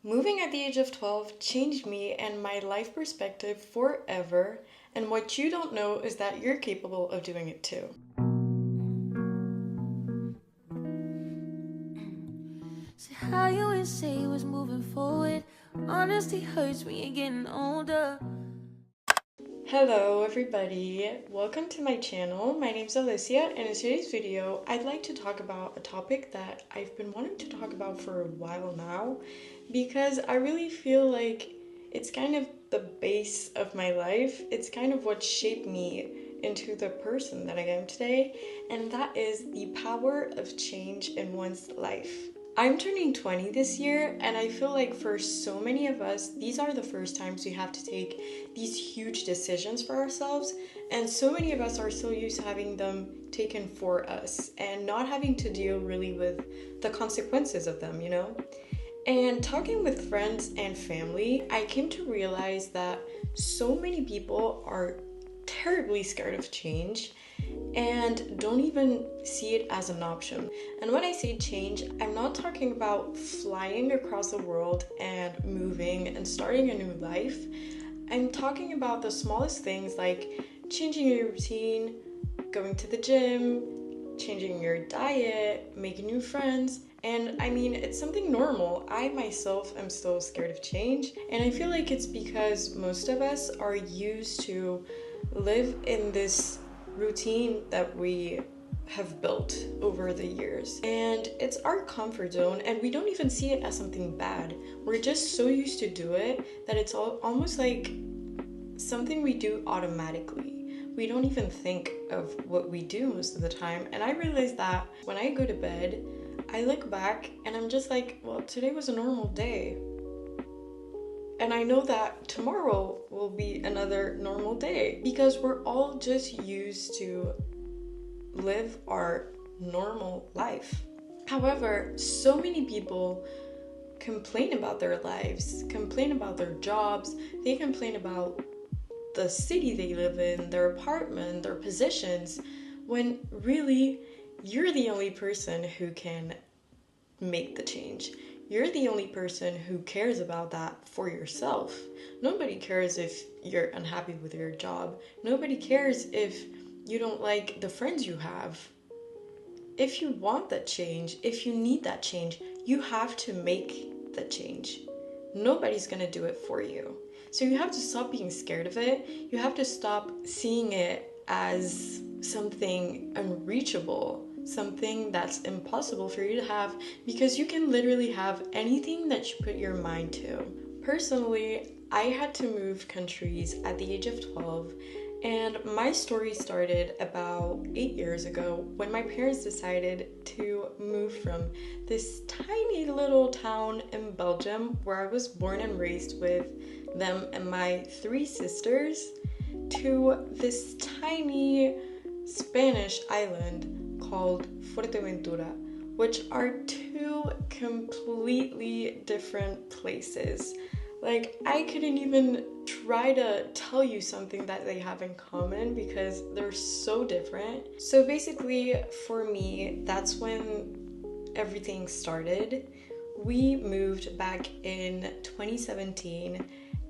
Moving at the age of 12 changed me and my life perspective forever, and what you don't know is that you're capable of doing it too. So how you always say was moving forward. Honesty hurts when you're getting older. Hello everybody, welcome to my channel. My name's Alicia, and in today's video I'd like to talk about a topic that I've been wanting to talk about for a while now because I really feel like it's kind of the base of my life. It's kind of what shaped me into the person that I am today, and that is the power of change in one's life. I'm turning 20 this year, and I feel like for so many of us, these are the first times we have to take these huge decisions for ourselves, and so many of us are so used to having them taken for us and not having to deal really with the consequences of them, And talking with friends and family, I came to realize that so many people are terribly scared of change and don't even see it as an option. And when I say change, I'm not talking about flying across the world and moving and starting a new life. I'm talking about the smallest things like changing your routine, going to the gym, changing your diet, making new friends. And I mean, it's something normal. I myself am still scared of change, and I feel like it's because most of us are used to live in this routine that we have built over the years, and it's our comfort zone, and we don't even see it as something bad. We're just so used to do it that it's almost like something we do automatically. We don't even think of what we do most of the time. And I realized that when I go to bed, I look back and I'm just like, well, today was a normal day. And I know that tomorrow will be another normal day because we're all just used to live our normal life. However, so many people complain about their lives, complain about their jobs, they complain about the city they live in, their apartment, their positions, when really you're the only person who can make the change. You're the only person who cares about that for yourself. Nobody cares if you're unhappy with your job. Nobody cares if you don't like the friends you have. If you want that change, if you need that change, you have to make the change. Nobody's gonna do it for you. So you have to stop being scared of it. You have to stop seeing it as something unreachable, something that's impossible for you to have, because you can literally have anything that you put your mind to. Personally, I had to move countries at the age of 12, and my story started about 8 years ago when my parents decided to move from this tiny little town in Belgium where I was born and raised with them and my 3 sisters to this tiny Spanish island called Fuerteventura, which are 2 completely different places. Like, I couldn't even try to tell you something that they have in common because they're so different. So basically, for me, that's when everything started. We moved back in 2017,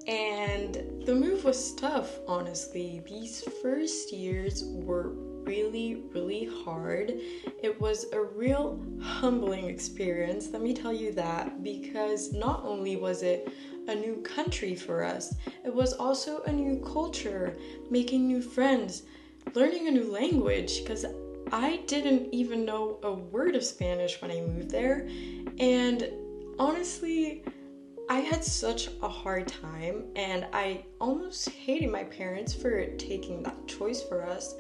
and the move was tough, honestly. These first years were really hard. It was a real humbling experience, let me tell you that, because not only was it a new country for us, it was also a new culture, making new friends, learning a new language, because I didn't even know a word of Spanish when I moved there. And honestly, I had such a hard time, and I almost hated my parents for taking that choice for us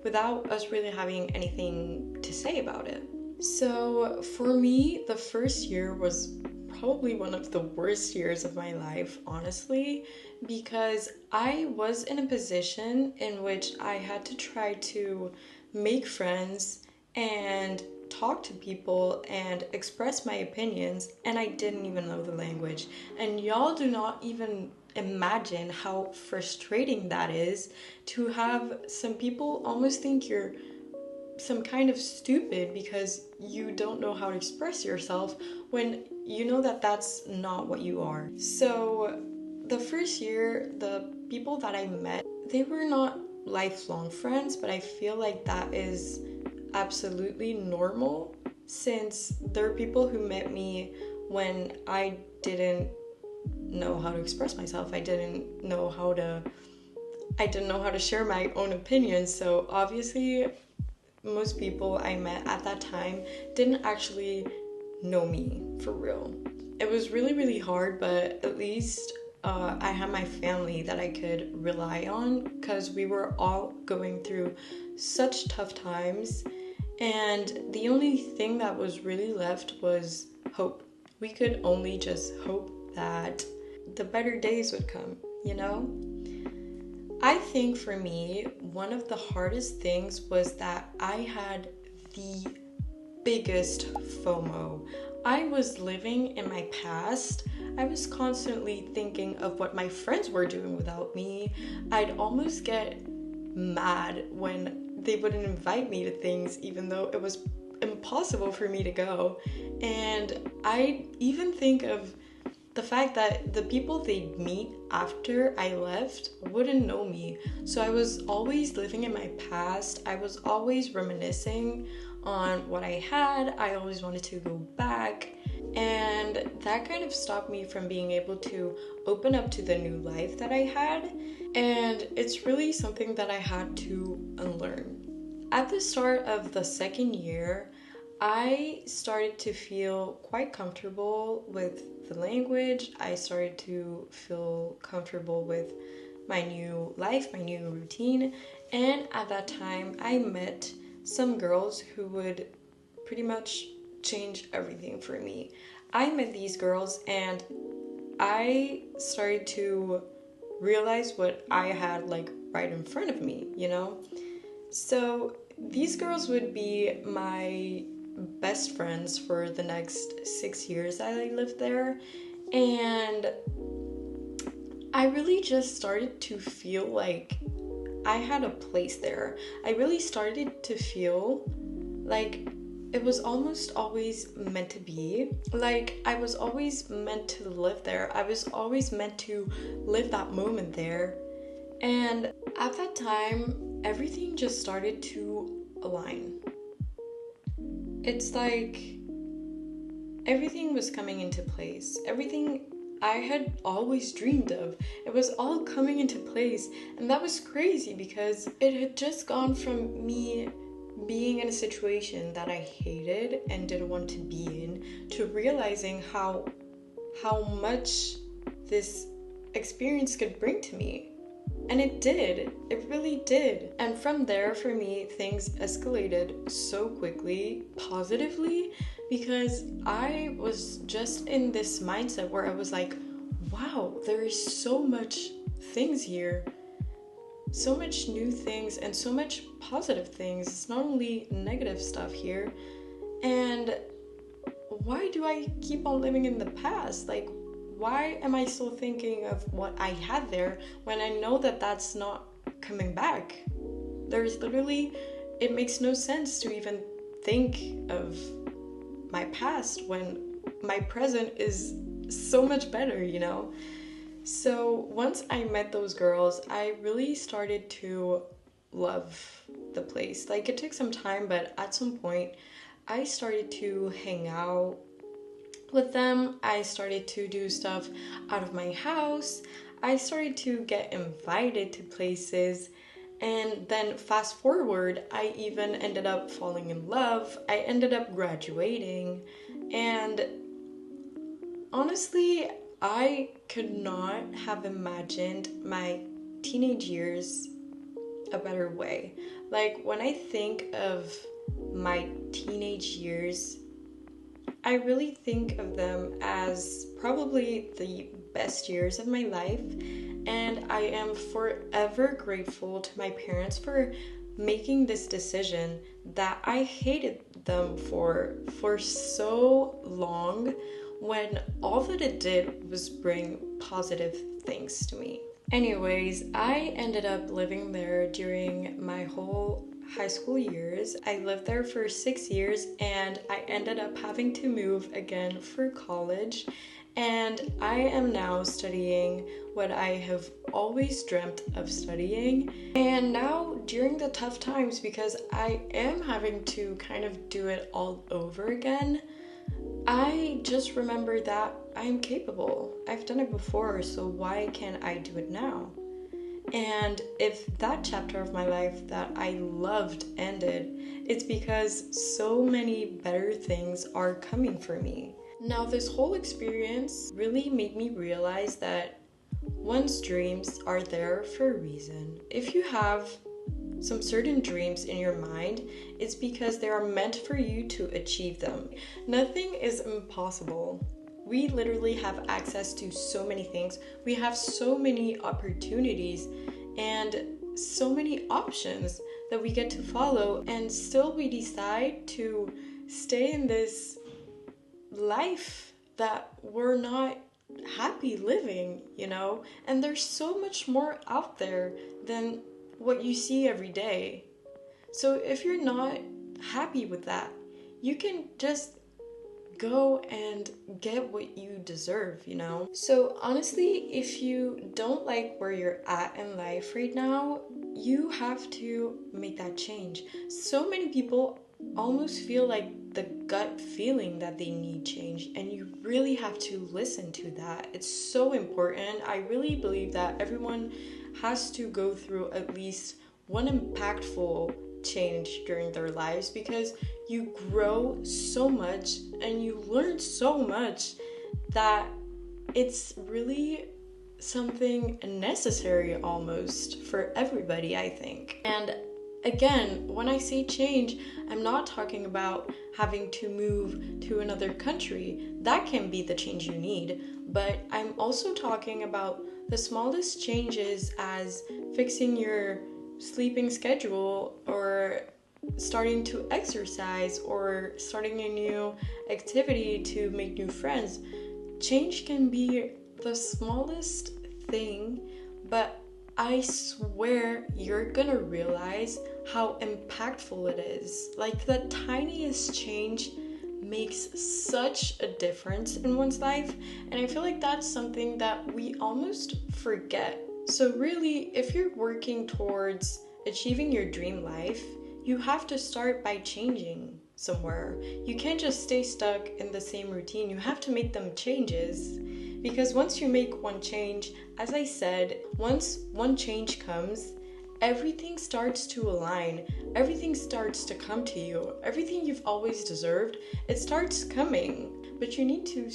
without us really having anything to say about it. So for me, the first year was probably one of the worst years of my life, honestly, because I was in a position in which I had to try to make friends and talk to people and express my opinions, and I didn't even know the language. And y'all do not even imagine how frustrating that is, to have some people almost think you're some kind of stupid because you don't know how to express yourself when you know that that's not what you are. So the first year, the people that I met, they were not lifelong friends, but I feel like that is absolutely normal, since there are people who met me when I didn't know how to express myself. I didn't know how to share my own opinions. So obviously most people I met at that time didn't actually know me for real. It was really, really hard, but at least I had my family that I could rely on, because we were all going through such tough times, and the only thing that was really left was hope. We could only just hope that the better days would come, you know? I think for me, one of the hardest things was that I had the biggest FOMO. I was living in my past. I was constantly thinking of what my friends were doing without me. I'd almost get mad when they wouldn't invite me to things, even though it was impossible for me to go. And I even think of the fact that the people they'd meet after I left wouldn't know me. So I was always living in my past. I was always reminiscing on what I had. I always wanted to go back. And that kind of stopped me from being able to open up to the new life that I had. And it's really something that I had to unlearn. At the start of the second year, I started to feel quite comfortable with the language. I started to feel comfortable with my new life, my new routine. And at that time, I met some girls who would pretty much change everything for me. I met these girls and I started to realize what I had like right in front of me, you know? So these girls would be my best friends for the next 6 years that I lived there, and I really just started to feel like I had a place there. I really started to feel like it was almost always meant to be. Like I was always meant to live there. I was always meant to live that moment there. And at that time, everything just started to align. It's like everything was coming into place. Everything I had always dreamed of, it was all coming into place. And that was crazy because it had just gone from me being in a situation that I hated and didn't want to be in, to realizing how much this experience could bring to me. And it did. It really did. And from there, for me, things escalated so quickly, positively, because I was just in this mindset where I was like, wow, there is so much things here. So much new things and so much positive things. It's not only negative stuff here. And why do I keep on living in the past? Like, why am I still thinking of what I had there when I know that that's not coming back? There's literally, it makes no sense to even think of my past when my present is so much better, you know? So once I met those girls, I really started to love the place. Like it took some time, but at some point I started to hang out with them. I started to do stuff out of my house. I started to get invited to places. And then fast forward, I even ended up falling in love. I ended up graduating. And honestly, I could not have imagined my teenage years a better way. Like when I think of my teenage years, I really think of them as probably the best years of my life, and I am forever grateful to my parents for making this decision that I hated them for so long, when all that it did was bring positive things to me. Anyways, I ended up living there during my whole high school years. I lived there for 6 years and I ended up having to move again for college. And I am now studying what I have always dreamt of studying. And now, during the tough times, because I am having to kind of do it all over again, I just remember that I'm capable. I've done it before, so why can't I do it now? And if that chapter of my life that I loved ended, it's because so many better things are coming for me. Now, this whole experience really made me realize that one's dreams are there for a reason. If you have some certain dreams in your mind, it's because they are meant for you to achieve them. Nothing is impossible. We literally have access to so many things. We have so many opportunities and so many options that we get to follow, and still we decide to stay in this life that we're not happy living, you know? And there's so much more out there than what you see every day. So if you're not happy with that, you can just go and get what you deserve, you know? So honestly, if you don't like where you're at in life right now, you have to make that change. So many people almost feel like the gut feeling that they need change, and you really have to listen to that. It's so important. I really believe that everyone has to go through at least one impactful change during their lives, because you grow so much and you learn so much that it's really something necessary almost for everybody, I think. And again, when I say change, I'm not talking about having to move to another country. That can be the change you need, but I'm also talking about the smallest changes, as fixing your sleeping schedule, or starting to exercise, or starting a new activity to make new friends. Change can be the smallest thing, but I swear you're gonna realize how impactful it is. Like, the tiniest change makes such a difference in one's life, and I feel like that's something that we almost forget. So really, if you're working towards achieving your dream life, you have to start by changing somewhere. You can't just stay stuck in the same routine. You have to make them changes, because once you make one change, as I said, once one change comes, everything starts to align. Everything starts to come to you. Everything you've always deserved, it starts coming. But you need to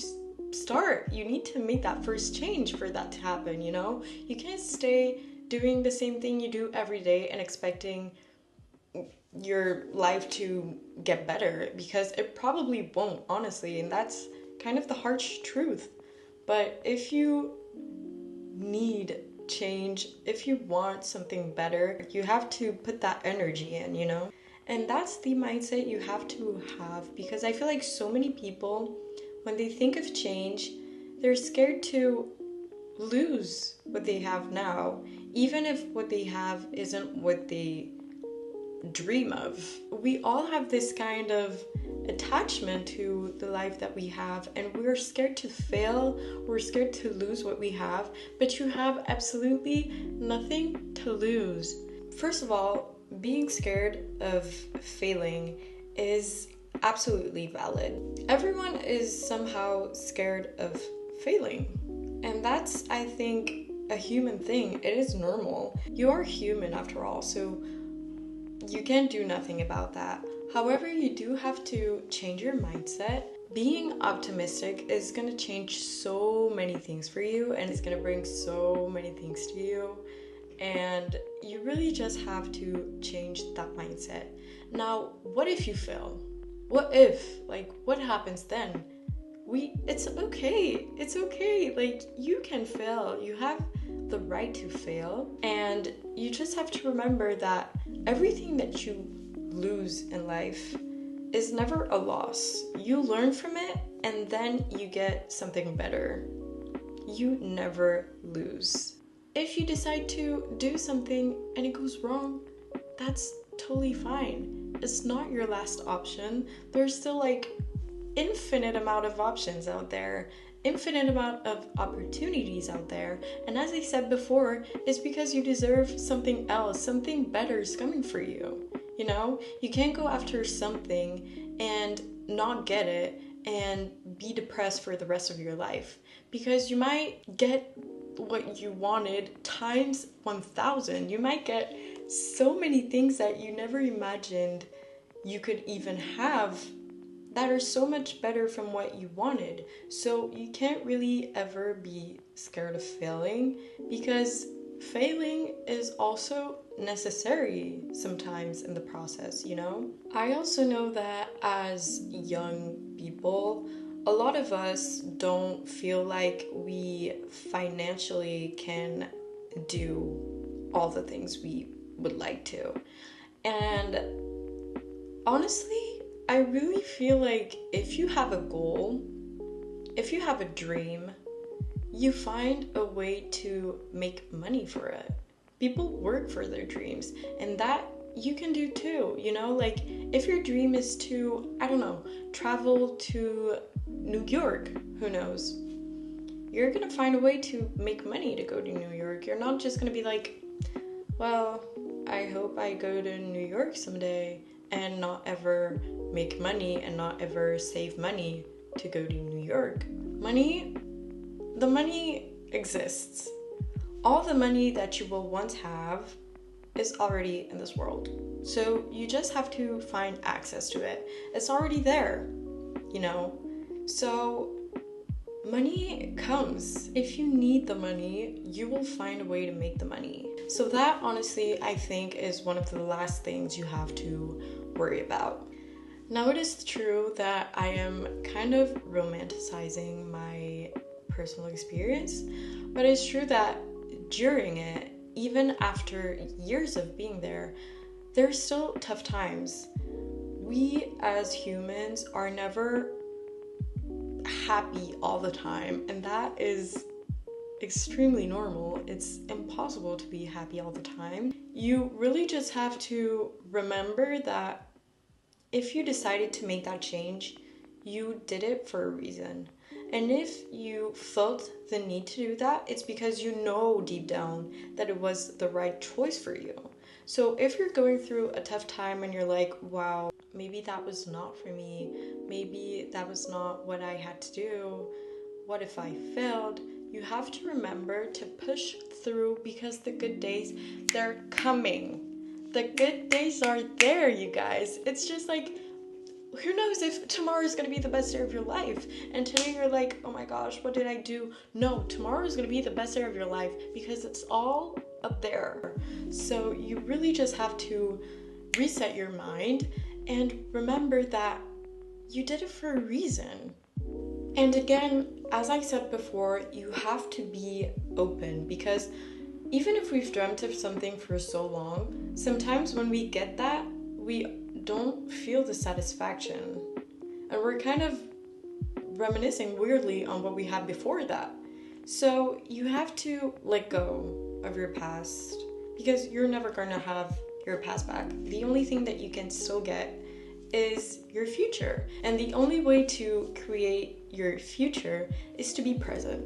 start. You need to make that first change for that to happen, you know? You can't stay doing the same thing you do every day and expecting your life to get better, because it probably won't, honestly, and that's kind of the harsh truth. But if you need change, if you want something better, you have to put that energy in, you know? And that's the mindset you have to have, because I feel like so many people, when they think of change, they're scared to lose what they have now, even if what they have isn't what they dream of. We all have this kind of attachment to the life that we have, and we're scared to fail, we're scared to lose what we have, but you have absolutely nothing to lose. First of all, being scared of failing is absolutely valid. Everyone is somehow scared of failing, and that's, I think, a human thing. It is normal. You are human after all, so you can't do nothing about that. However, you do have to change your mindset. Being optimistic is going to change so many things for you, and it's going to bring so many things to you. And you really just have to change that mindset. Now, what if you fail? What if? Like, what happens then? It's okay. It's okay. Like, you can fail. You have the right to fail. And you just have to remember that everything that you lose in life is never a loss. You learn from it, and then you get something better. You never lose. If you decide to do something and it goes wrong, that's totally fine. It's not your last option. There's still like infinite amount of options out there, infinite amount of opportunities out there. And as I said before, it's because you deserve something else, something better is coming for you. You know, you can't go after something and not get it and be depressed for the rest of your life, because you might get what you wanted times 1,000. You might get so many things that you never imagined you could even have that are so much better from what you wanted. So you can't really ever be scared of failing, because failing is also necessary sometimes in the process, you know? I also know that as young people, a lot of us don't feel like we financially can do all the things we would like to. And honestly, I really feel like if you have a goal, if you have a dream, you find a way to make money for it. People work for their dreams, and that you can do too, you know? Like, if your dream is to, I don't know, travel to New York, who knows? You're gonna find a way to make money to go to New York. You're not just gonna be like, well, I hope I go to New York someday, and not ever make money and not ever save money to go to New York. The money exists. All the money that you will once have is already in this world. So you just have to find access to it. It's already there, you know? So money comes. If you need the money, you will find a way to make the money. So that, honestly, I think is one of the last things you have to worry about. Now, it is true that I am kind of romanticizing my personal experience, but it's true that during it, even after years of being there, there's still tough times. We as humans are never happy all the time, and that is extremely normal. It's impossible to be happy all the time. You really just have to remember that if you decided to make that change, you did it for a reason. And if you felt the need to do that, it's because you know deep down that it was the right choice for you. So if you're going through a tough time and you're like, wow, maybe that was not for me, maybe that was not what I had to do, what if I failed? You have to remember to push through, because the good days, they're coming. The good days are there, you guys. It's just like, who knows if tomorrow is going to be the best day of your life, and today you're like, oh my gosh, what did I do? No, tomorrow is going to be the best day of your life, because it's all up there. So you really just have to reset your mind and remember that you did it for a reason. And again, as I said before, you have to be open, because even if we've dreamt of something for so long, sometimes when we get that, we don't feel the satisfaction. And we're kind of reminiscing weirdly on what we had before that. So you have to let go of your past, because you're never going to have your past back. The only thing that you can still get is your future. And the only way to create your future is to be present.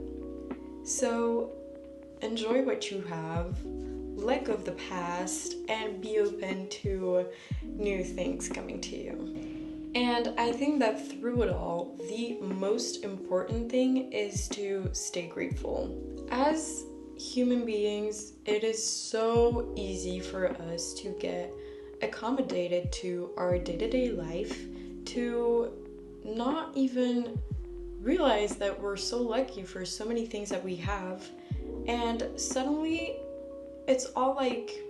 So enjoy what you have, let go of the past, and be open to new things coming to you. And I think that through it all, the most important thing is to stay grateful. As human beings, it is so easy for us to get accommodated to our day-to-day life, to not even realize that we're so lucky for so many things that we have, and suddenly it's all like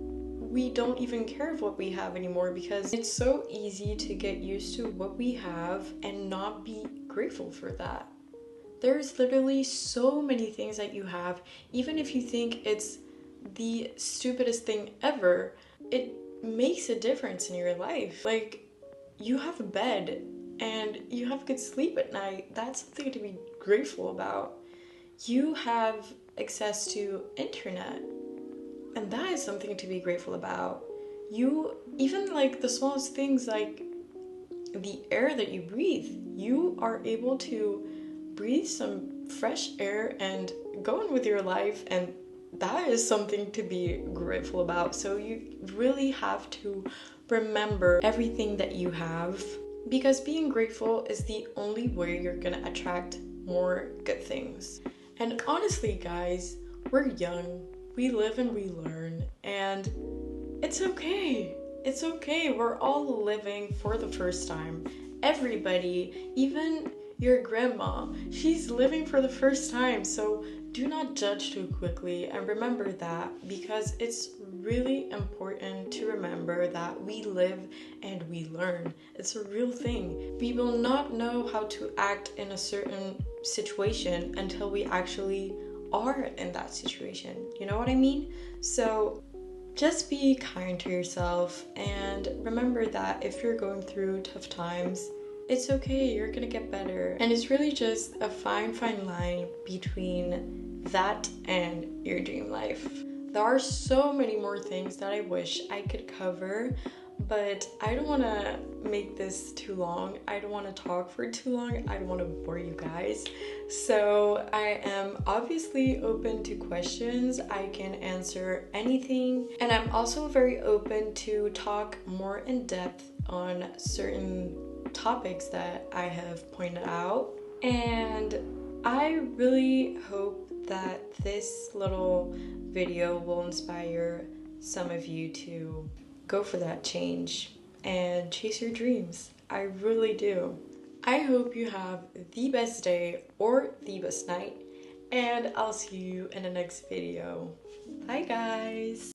we don't even care of what we have anymore, because it's so easy to get used to what we have and not be grateful for that. There's literally so many things that you have, even if you think it's the stupidest thing ever, it makes a difference in your life. Like, you have a bed and you have good sleep at night. That's something to be grateful about. You have access to internet, and that is something to be grateful about. You, even like the smallest things like the air that you breathe, you are able to breathe some fresh air and go on with your life, and that is something to be grateful about. So you really have to remember everything that you have, because being grateful is the only way you're gonna attract more good things. And honestly, guys, we're young, we live and we learn, and it's okay. It's okay. We're all living for the first time. Everybody, even your grandma, she's living for the first time. So do not judge too quickly, and remember that, because it's really important to remember that we live and we learn. It's a real thing. We will not know how to act in a certain situation until we actually are in that situation. You know what I mean? So just be kind to yourself, and remember that if you're going through tough times, it's okay, you're gonna get better. And it's really just a fine line between that and your dream life. There are so many more things that I wish I could cover, but I don't want to make this too long. I don't want to talk for too long. I don't want to bore you guys. So I am obviously open to questions. I can answer anything. And I'm also very open to talk more in depth on certain topics that I have pointed out. And I really hope that this little video will inspire some of you to go for that change and chase your dreams. I really do. I hope you have the best day or the best night, and I'll see you in the next video. Bye guys!